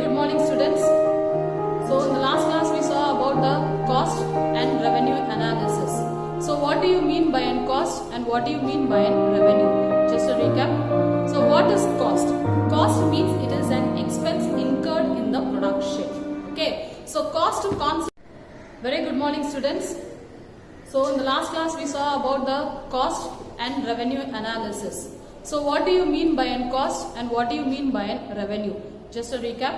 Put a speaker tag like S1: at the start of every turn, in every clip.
S1: good morning, students. So in the last class we saw about the cost and revenue analysis. So what do you mean by an cost and what do you mean by an revenue? Just a recap. So what is cost? Cost means it is an expense incurred in the production. Okay. So cost concept. Very good morning, students. So in the last class we saw about the cost and revenue analysis. So what do you mean by an cost and what do you mean by an revenue? Just a recap.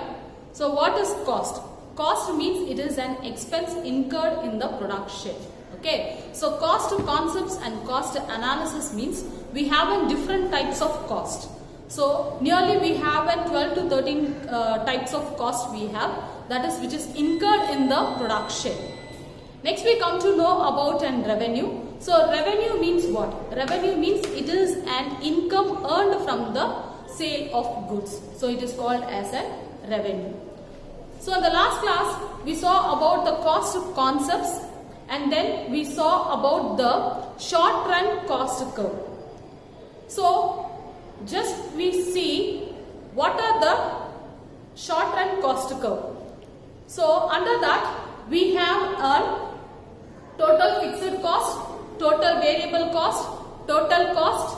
S1: So what is cost? Cost means it is an expense incurred in the production. Okay. So cost concepts and cost analysis means we have different types of cost. So nearly we have 12 to 13 types of cost we have, that is which is incurred in the production. Next we come to know about an revenue. So revenue means what? Revenue means it is an income earned from the sale of goods. So it is called as a revenue. So in the last class we saw about the cost concepts and then we saw about the short run cost curve. So just we see what are the short run cost curve. So under that we have a total fixed cost, total variable cost, total cost.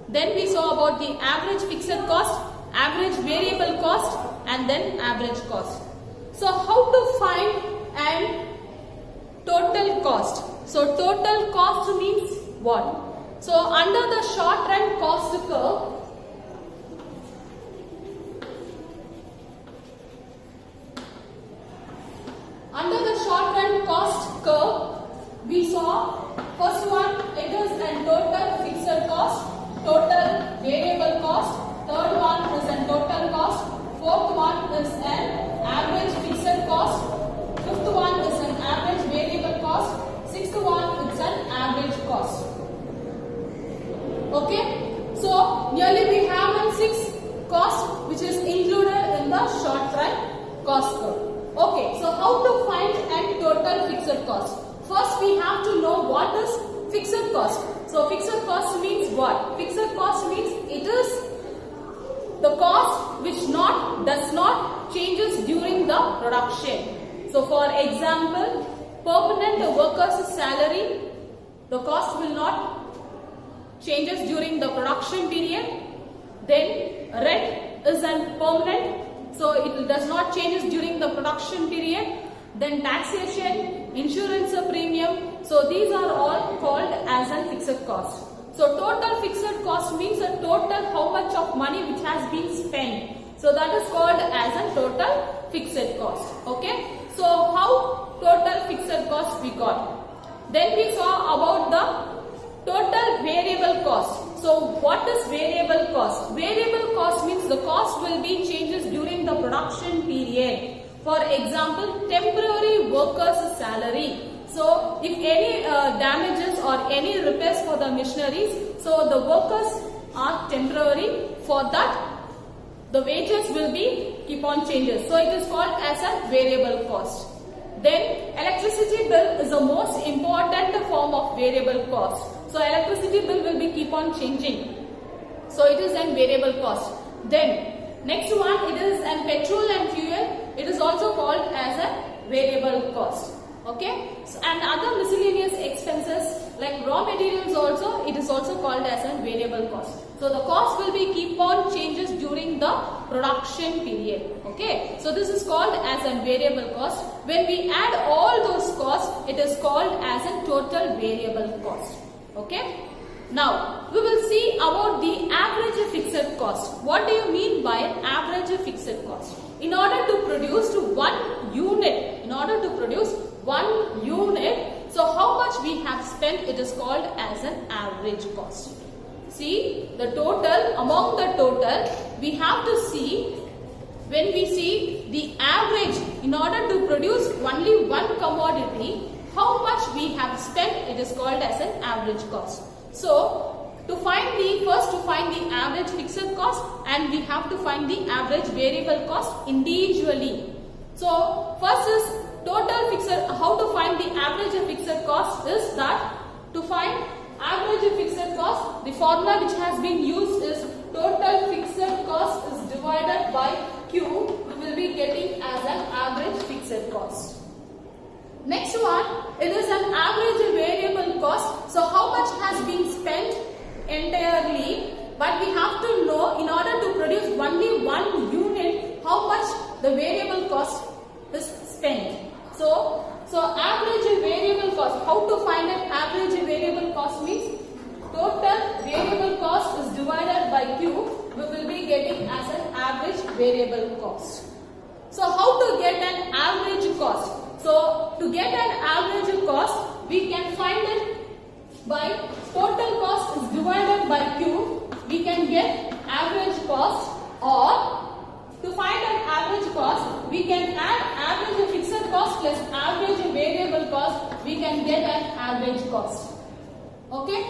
S1: Then we saw about the average fixed cost, average variable cost and then average cost. So how to find an total cost? So total cost means what? So under the short run cost curve, we saw first one it is a total fixed cost, total variable cost, third one is a total cost, fourth one is an average fixed cost, fifth one is an average variable cost, sixth one is an average cost. Okay, so nearly we have 6 costs which is included in the short run cost curve. Okay, so how to find a total fixed cost? First we have to know what is fixed cost. So fixed cost means what? Fixed cost means it is the cost which does not changes during the production. So for example, permanent workers' salary, the cost will not changes during the production period. Then rent is permanent, so it does not changes during the production period. Then taxation, insurance premium, so these are all called as a fixed cost. So total fixed cost means a total how much of money which has been spent. So that is called as a total fixed cost. Okay. So how total fixed cost we got? Then we saw about the total variable cost. So what is variable cost? Variable cost means the cost will be changes during the production period. For example, temporary workers' salary. So if any damages or any repairs for the machineries, so the workers are temporary. For that, the wages will be keep on changes. So it is called as a variable cost. Then electricity bill is the most important form of variable cost. So electricity bill will be keep on changing. So it is a variable cost. Then next one it is an petrol and fuel. It is also called as a variable cost. Okay. So, and other miscellaneous expenses like raw materials also, it is also called as a variable cost. So the cost will be keep on changes during the production period. Okay. So this is called as a variable cost. When we add all those costs, it is called as a total variable cost. Okay. Now we will see about the average fixed cost. What do you mean by an average fixed cost? In order to produce one unit, so how much we have spent, it is called as an average cost. See the total, among the total we have to see, when we see the average, in order to produce only one commodity, how much we have spent, it is called as an average cost. So first to find the average fixed cost and we have to find the average variable cost individually. So first is total fixed, how to find the average fixed cost is that to find average fixed cost, the formula which has been used is total fixed cost is divided by Q. We will it is an average variable cost. So how much has been spent entirely, but we have to know in order to produce only one unit how much the variable cost is spent. So average variable cost, how to find an average variable cost means total variable cost is divided by Q, we will be getting as an average variable cost. So how to get an average cost? So to get an average cost, we can find it by total cost is divided by Q, we can get average cost, or to find an average cost, we can add average fixed cost plus average variable cost, we can get an average cost. Okay?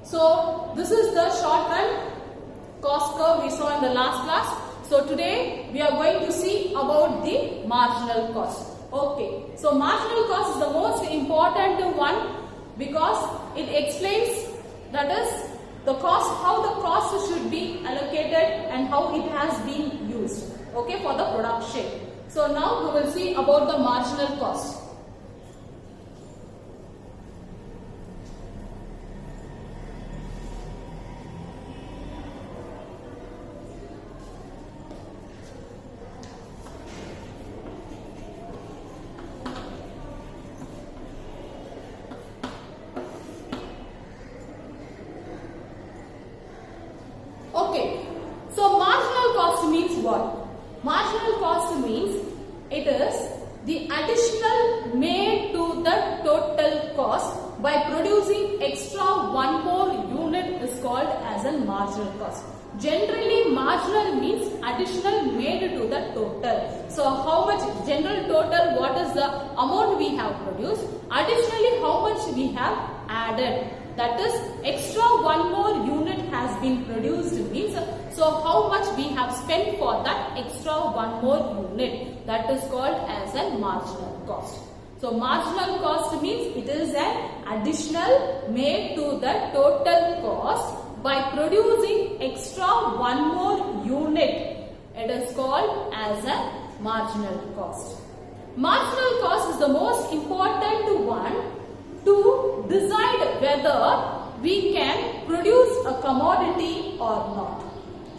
S1: So this is the short run cost curve we saw in the last class. So today we are going to see about the marginal cost. Okay, so marginal cost is the most important one because it explains, that is, the cost, how the cost should be allocated and how it has been used, okay, for the production. So now we will see about the marginal cost. Okay, so marginal cost means what? Marginal cost means it is the additional made to the total cost by producing extra one more unit is called as a marginal cost. Generally, marginal means additional made to the total. So how much general total, what is the amount we have produced? Additionally, how much we have added. That is, extra one more unit has been produced means, so how much we have spent for that extra one more unit, that is called as a marginal cost. So marginal cost means it is an additional made to the total cost by producing extra one more unit. It is called as a marginal cost. Marginal cost is the most important one to decide whether we can produce a commodity or not.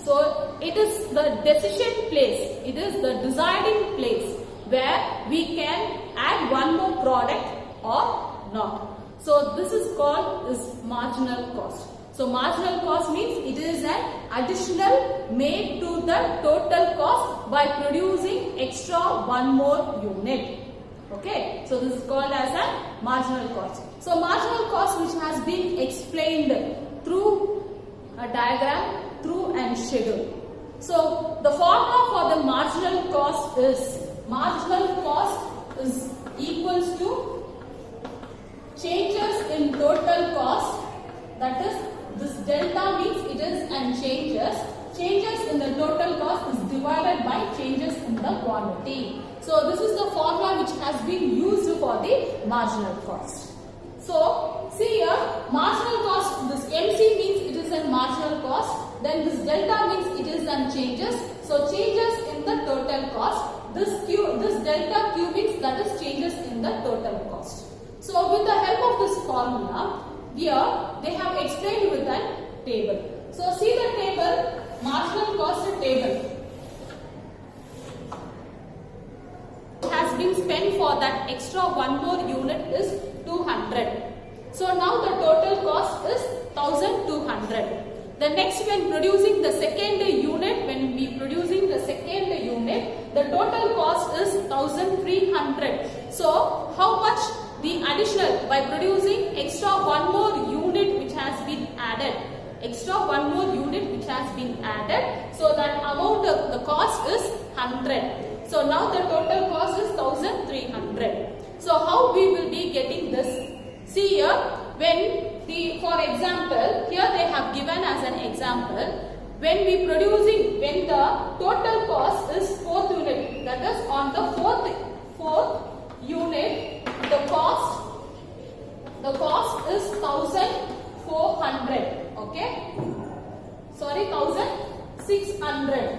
S1: So it is the decision place, it is the deciding place where we can add one more product or not. So this is called marginal cost. So marginal cost means it is an additional made to the total cost by producing extra one more unit. Okay, so this is called as a marginal cost. So marginal cost which has been explained through a diagram, through an schedule. So the formula for the marginal cost is equals to changes in total cost, that is, this delta means it is and changes in the total cost is divided by changes in the quantity. So this is the formula which has been used for the marginal cost. So see here, marginal cost, this MC means it is a marginal cost, then this delta means it is and changes. So changes in the total cost. This delta Q means that is changes in the total cost. So with the help of this formula, here they have explained with a table. So see the table, marginal cost table. Has been spent for that extra one more unit is 200. So now the total cost is 1200. The next, when producing the second unit, the total cost is 1300. So how much the additional by producing extra one more unit which has been added. So that amount of the cost is 100. So now the total cost is 1300. So how we will be getting this? See here, for example, here they have given as an example, when the total cost is 4th unit, that is on the 4th unit, the cost is 1400. Okay, sorry, 1600.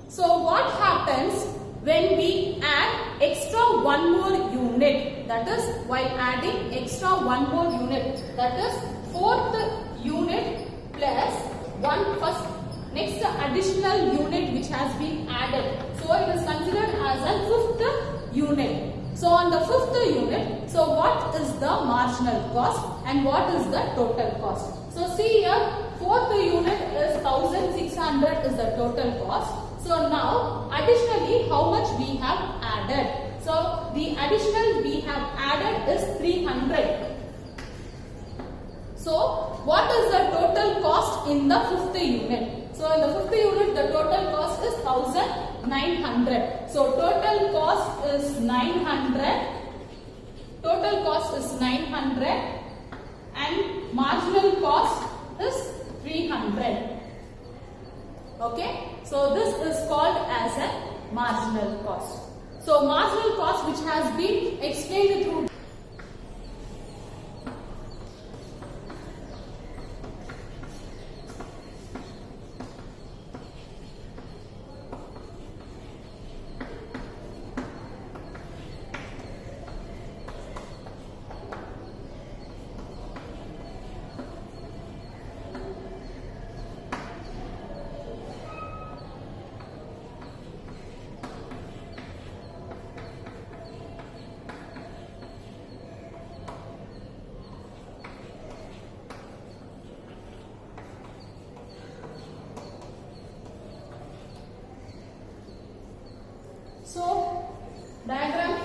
S1: So what happens when we add extra one more unit, that is while adding extra one more unit, that is fourth unit plus one first next additional unit which has been added. So it is considered as a fifth unit. So on the fifth unit, so what is the marginal cost and what is the total cost? So see here, fourth unit is 1600 is the total cost. So now additionally how much we have added? So the additional we have added is 300. So what is the total cost in the fifth unit? So in the fifth unit the total cost is 1900. So total cost is 900. Total cost is 900 and marginal cost is 300. Okay, so this is called as a marginal cost. So marginal cost which has been explained through diagram.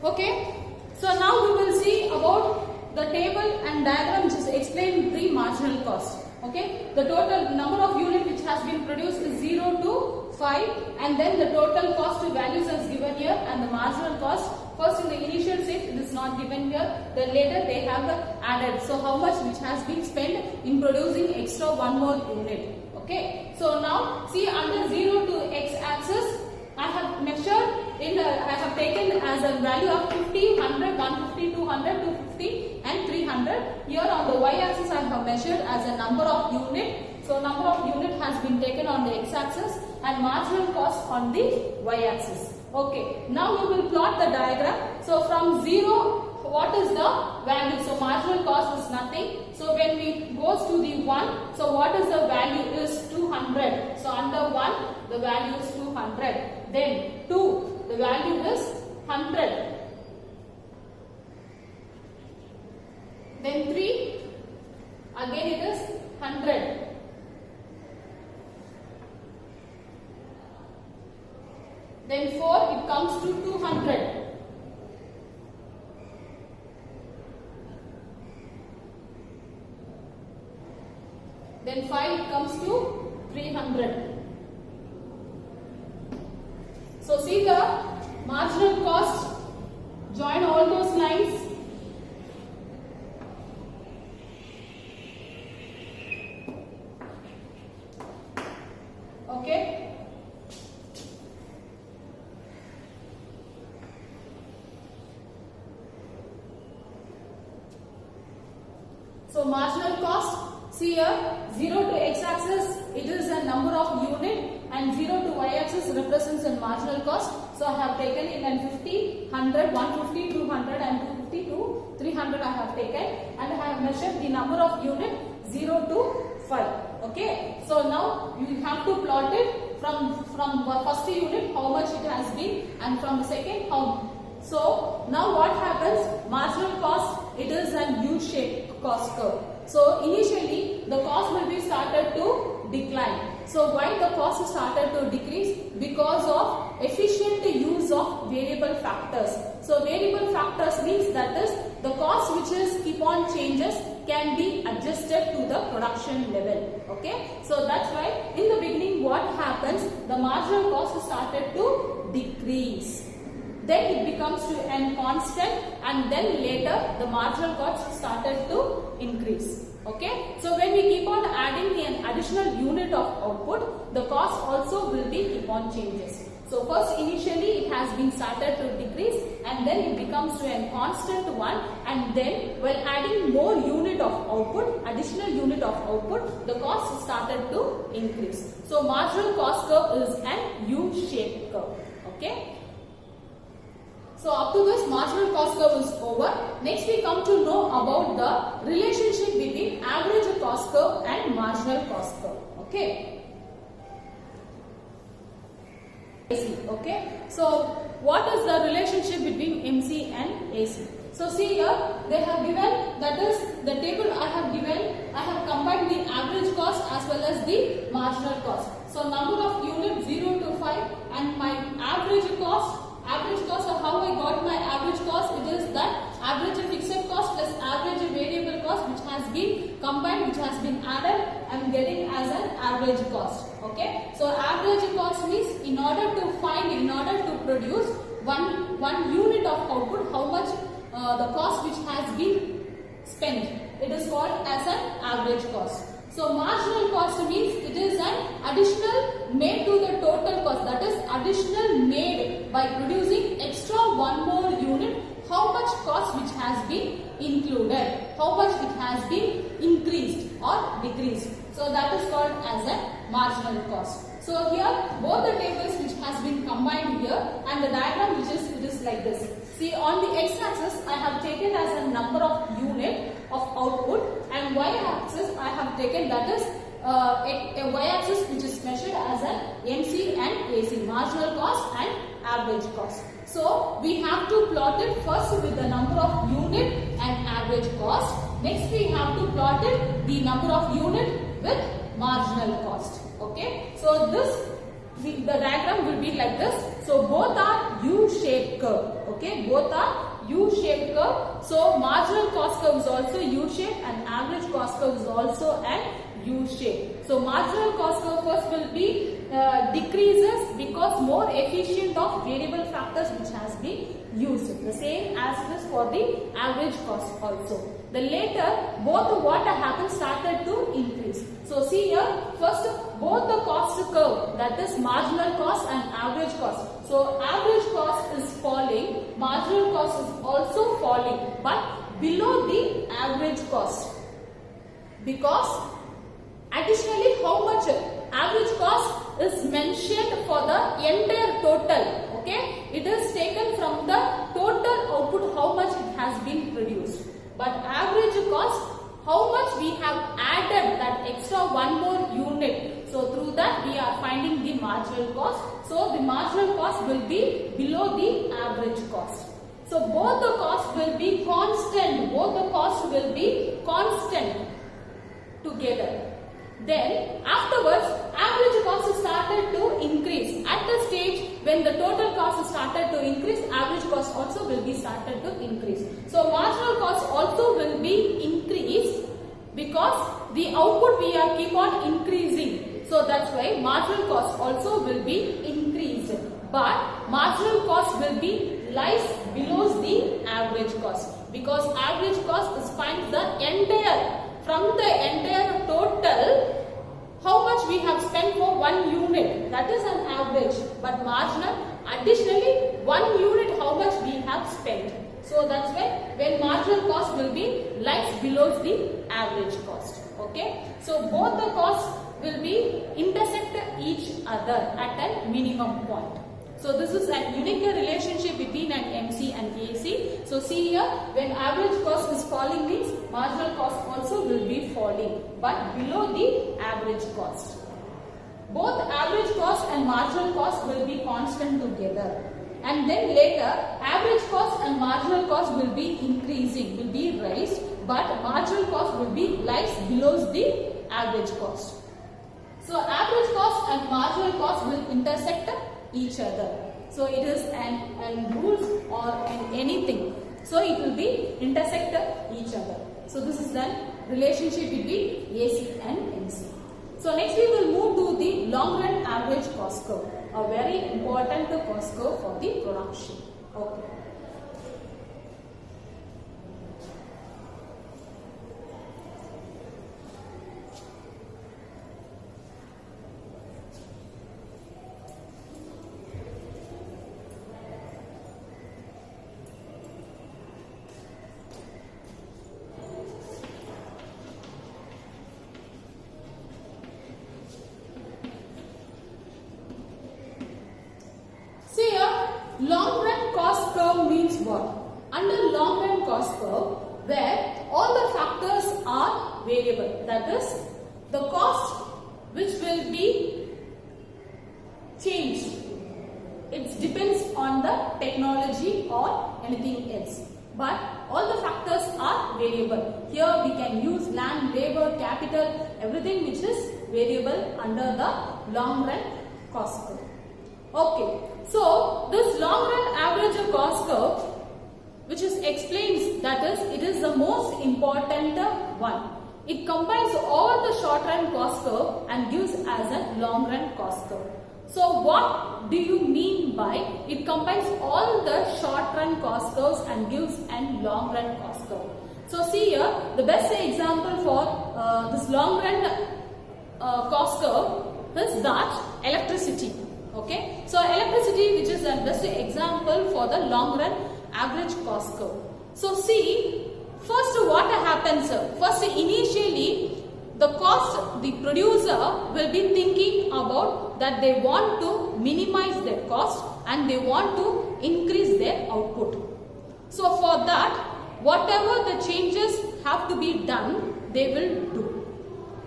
S1: Okay, so now we will see about the table and diagram which is explained the marginal cost. Okay, the total number of unit which has been produced is 0 to 5 and then the total cost values is given here and the marginal cost. First in the initial stage it is not given here, then later they have added. So how much which has been spent in producing extra one more unit. Okay, so now see under 0 to x axis I have measured I have taken as a value of 50, 100, 150, 200, 250 and 300. Here on the y axis I have measured as a number of unit. So number of unit has been taken on the x axis and marginal cost on the y axis. Okay, now we will plot the diagram. So from 0, what is the value? So marginal cost is nothing. So when we goes to the 1, so what is the value is 200. So under 1 the value is 200. Then 2 the value is 100. Then 3 again it is 100. Then 4 it comes to 200. Then 5 it comes to 300. So see the marginal cost, join all those lines. Okay. So marginal cost, see here 0 to x axis it is a number of unit and 0 to y axis represents a marginal cost. So I have taken in 50, 100, 150, 200 and 250 to 300 I have taken and I have measured the number of unit 0 to 5. Okay. So now you have to plot it from first unit how much it has been and from the second how. So now what happens? Marginal cost, it is a U-shaped cost curve. So initially the cost will be started to decline. So why the cost started to decrease? Because of efficient use of variable factors. So variable factors means that is the cost which is keep on changes can be adjusted to the production level. Okay, so that's why in the beginning what happens, the marginal cost started to decrease, then it becomes to an constant, and then later the marginal cost started to increase. Okay, so when we keep on adding an additional unit of output, the cost also will be keep on changes. So first initially it has been started to decrease, and then it becomes to a constant one, and then while adding more unit of output, additional unit of output, the cost started to increase. So marginal cost curve is an U-shaped curve. Okay. So up to this marginal cost curve is over. Next we come to know about the relationship between average cost curve and marginal cost curve. Okay. Okay. So what is the relationship between MC and AC? So see here they have given, that is the table I have given, I have combined the average cost as well as the marginal cost. So number of units 0 to 5 and my average cost of how I got my average cost, it is that average fixed cost plus average variable cost which has been combined, which has been added, I am getting as an average cost. Okay, so average cost means in order to produce one unit of output, how much the cost which has been spent, it is called as an average cost. So marginal cost means it is an additional made to the total cost, that is additional made by producing extra one more unit, how much cost which has been included, how much it has been increased or decreased. So that is called as a marginal cost. So here both the tables which has been combined here and the diagram which is, it is like this. See, on the x-axis I have taken as a number of unit of output, and y-axis I have taken, that is a y-axis which is measured as an MC and AC, marginal cost and average cost. So we have to plot it first with the number of unit and average cost. Next we have to plot it the number of unit with marginal cost. Okay, so the diagram will be like this. So both are U-shaped curve. Okay, both are U-shaped curve. So marginal cost curve is also U-shaped and average cost curve is also an U-shaped. So marginal cost curve first will be decreases because more efficient of variable factors which has been used. The same as it is for the average cost also. The later both what happened started to increase. So see here, first both the cost curve, that is marginal cost and average cost. So average cost is falling, marginal cost is also falling, but below the average cost. Because additionally how much average cost is mentioned for the entire total. Okay, it is taken from the total output how much it has been produced. But average cost, how much we have added that extra one more unit. So through that we are finding the marginal cost. So the marginal cost will be below the average cost. So both the costs will be constant. Both the costs will be constant together. Then afterwards average cost started to increase. At the stage when the total cost started to increase, average cost also will be started to increase. So marginal cost also will be increased because the output we are keep on increasing. So that's why marginal cost also will be increased. But marginal cost will be lies below the average cost, because average cost is finds the entire, from the entire total, how much we have spent for one unit, that is an average. But marginal, additionally one unit how much we have spent. So that's why when marginal cost will be lies below the average cost. Okay, so both the costs will be intersect each other at a minimum point. So this is a unique relationship between an MC and AC. So see here, when average cost is falling means marginal cost also will be falling, but below the average cost. Both average cost and marginal cost will be constant together. And then later average cost and marginal cost will be increasing, will be raised, but marginal cost will be lies below the average cost. So average cost and marginal cost will intersect each other. So it is an rules or an anything. So it will be intersect each other. So this is the relationship between AC and MC. So next we will move to the long run average cost curve, a very important cost curve for the production. Okay. Long run cost curve means what? Under long run cost curve, where all the factors are variable, that is the cost which will be changed. It depends on the technology or anything else. But all the factors are variable. Here we can use land, labor, capital, everything which is variable under the long run cost curve. Okay, so this long run average cost curve, which is explains, that is, it is the most important one. It combines all the short run cost curve and gives as a long run cost curve. So what do you mean by it combines all the short run cost curves and gives a long run cost curve? So see here, the best example for this long run cost curve is that electricity. Okay, so electricity, which is the best example for the long run average cost curve. So see, first what happens? First initially the cost, the producer will be thinking about that they want to minimize their cost and they want to increase their output. So for that, whatever the changes have to be done, they will do.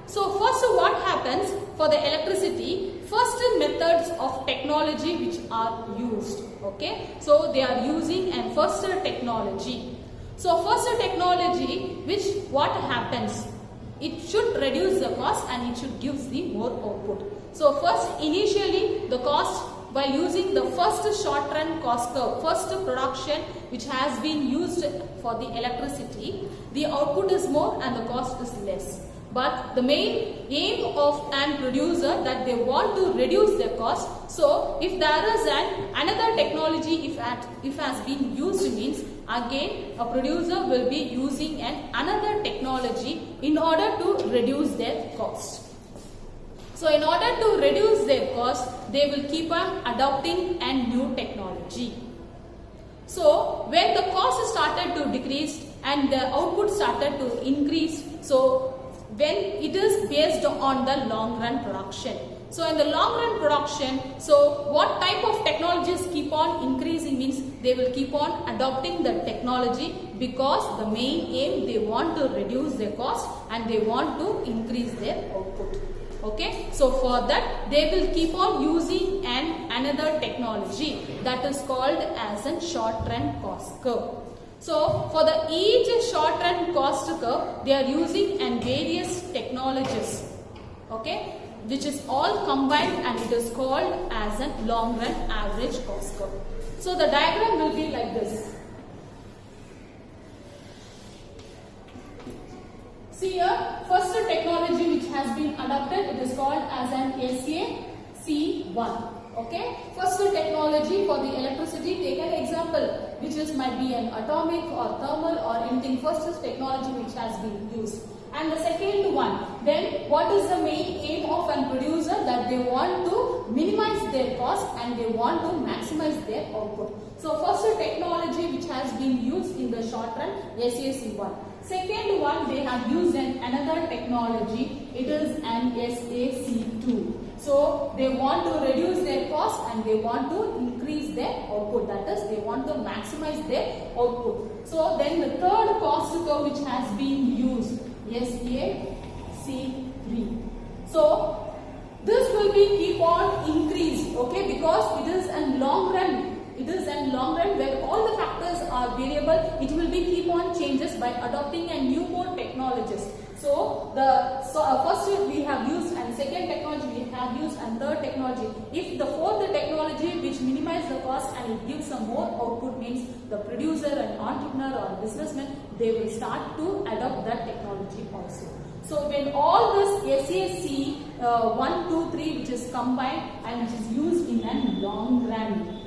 S1: So first what happens for the electricity, first methods of technology which are used. Okay, so they are using a first technology. So first technology, which what happens? It should reduce the cost and it should give the more output. So first initially the cost, by using the first short run cost curve, first production which has been used for the electricity, the output is more and the cost is less. But the main aim of an producer that they want to reduce their cost. So if there is another technology if has been used, means again a producer will be using another technology in order to reduce their cost. So in order to reduce their cost, they will keep on adopting a new technology. So when the cost started to decrease and the output started to increase, so when it is based on the long run production. So in the long run production, so what type of technologies keep on increasing means they will keep on adopting the technology because the main aim they want to reduce their cost and they want to increase their output. Okay, so for that they will keep on using another technology that is called as a short run cost curve. So for the each short run cost curve, they are using various technologies, okay, which is all combined and it is called as a long run average cost curve. So the diagram will be like this. See here, first technology which has been adopted, it is called as an SAC1. Okay, first technology for the electricity, take an example which is might be an atomic or thermal or anything. First is technology which has been used. And the second one, then what is the main aim of a producer that they want to minimize their cost and they want to maximize their output. So first technology which has been used in the short run, SAC1. Second one, they have used another technology, it is an SAC2. So they want to reduce their cost and they want to increase their output, that is they want to maximize their output. So then the third cost curve which has been used, SAC3. So this will be keep on increased, okay, because it is a long run. It is a long run where all the factors are variable. It will be keep on changes by adopting a new more technologies. So the first we have used and second technology we have used, and third technology. If the fourth technology which minimize the cost and it gives some more output, means the producer and entrepreneur or businessman, they will start to adopt that technology also. So when all this SAC 1, 2, 3 which is combined and which is used in a long run.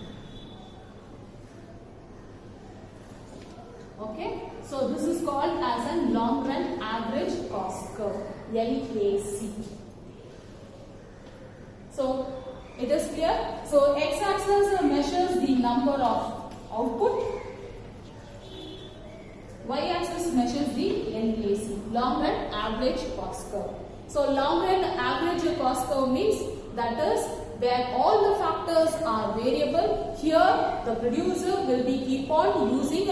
S1: Okay, so this is called as a long run average cost curve, LAC. So it is clear. So x-axis measures the number of output, y-axis measures the LAC, long run average cost curve. So long run average cost curve means that is where all the factors are variable. Here the producer will be keep on using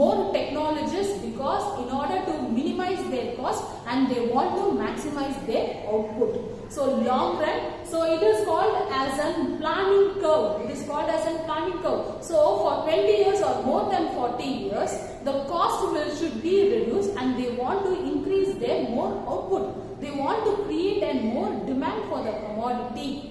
S1: more technologies, because in order to minimize their cost and they want to maximize their output. So long run, so it is called as a planning curve. It is called as a planning curve. So for 20 years or more than 40 years, the cost should be reduced and they want to increase their more output. They want to create a more demand for the commodity.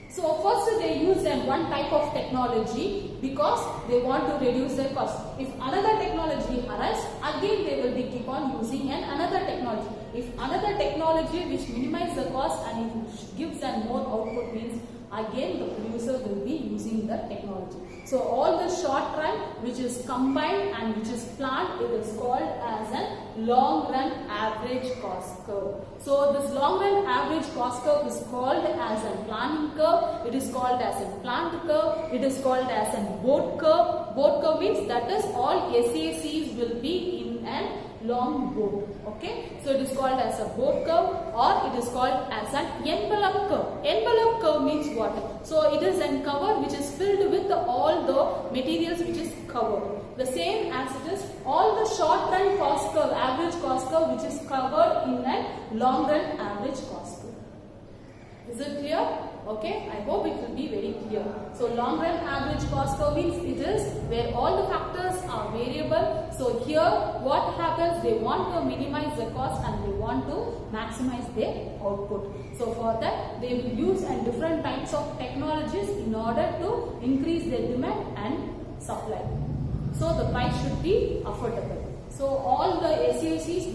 S1: So first they use one type of technology because they want to reduce their cost. If another technology arises, again they will be keep on using another technology. If another technology which minimizes the cost and it gives an more output, means again the producer will be using that technology. So all the short run which is combined and which is planned, it is called as a long run average cost curve. So this long run average cost curve is called as a planning curve, it is called as a planned curve, it is called as a boat curve. Boat curve means that is all SACs will be in an long boat. Okay, so it is called as a boat curve, or it is called as an envelope curve. Envelope curve means what? So it is a cover which is filled with all the materials which is covered. The same as it is all the short run cost curve, average cost curve which is covered in a long run average cost curve. Is it clear? Okay, I hope it will be very clear. So long run average cost curve means it is where all the factors are variable. So here what happens, they want to minimize the cost and they want to maximize their output. So for that they will use different types of technologies in order to increase their demand and supply. So the price should be affordable. So all the SACs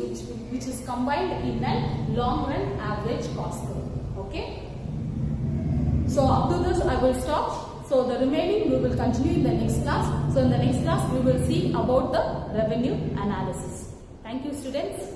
S1: which is combined in a long run average cost curve. Okay. So up to this I will stop. So the remaining we will continue in the next class. So in the next class we will see about the revenue analysis. Thank you students.